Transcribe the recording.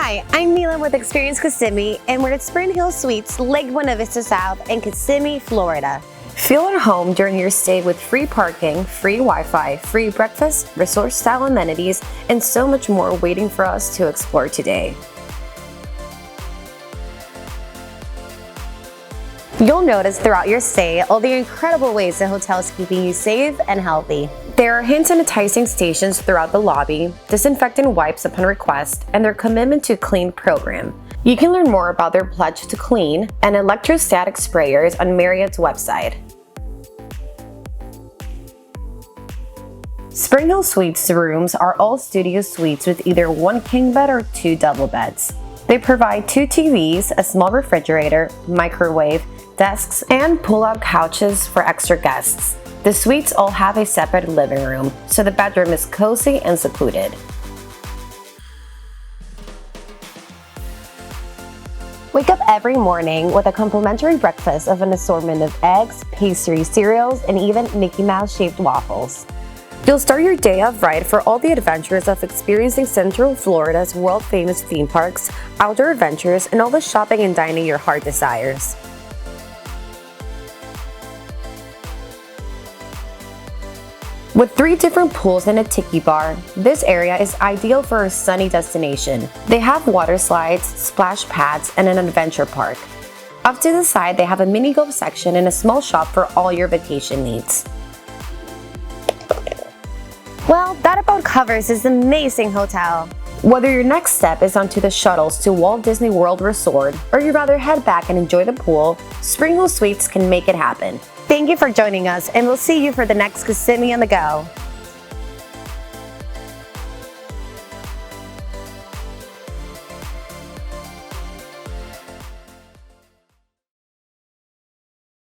Hi, I'm Mila with Experience Kissimmee, and we're at SpringHill Suites, Lake Buena Vista South in Kissimmee, Florida. Feel at home during your stay with free parking, free Wi-Fi, free breakfast, resort-style amenities, and so much more waiting for us to explore today. You'll notice throughout your stay all the incredible ways the hotel is keeping you safe and healthy. There are hand sanitizing stations throughout the lobby, disinfectant wipes upon request, and their commitment to clean program. You can learn more about their pledge to clean and electrostatic sprayers on Marriott's website. SpringHill Suites rooms are all studio suites with either one king bed or two double beds. They provide 2 TVs, a small refrigerator, microwave, desks, and pull-out couches for extra guests. The suites all have a separate living room, so the bedroom is cozy and secluded. Wake up every morning with a complimentary breakfast of an assortment of eggs, pastries, cereals, and even Mickey Mouse-shaped waffles. You'll start your day off right for all the adventures of experiencing Central Florida's world-famous theme parks, outdoor adventures, and all the shopping and dining your heart desires. With 3 different pools and a Tiki bar, this area is ideal for a sunny destination. They have water slides, splash pads, and an adventure park. Off to the side, they have a mini golf section and a small shop for all your vacation needs. Well, that about covers this amazing hotel. Whether your next step is onto the shuttles to Walt Disney World Resort, or you'd rather head back and enjoy the pool, SpringHill Suites can make it happen. Thank you for joining us, and we'll see you for the next Kissimmee on the Go.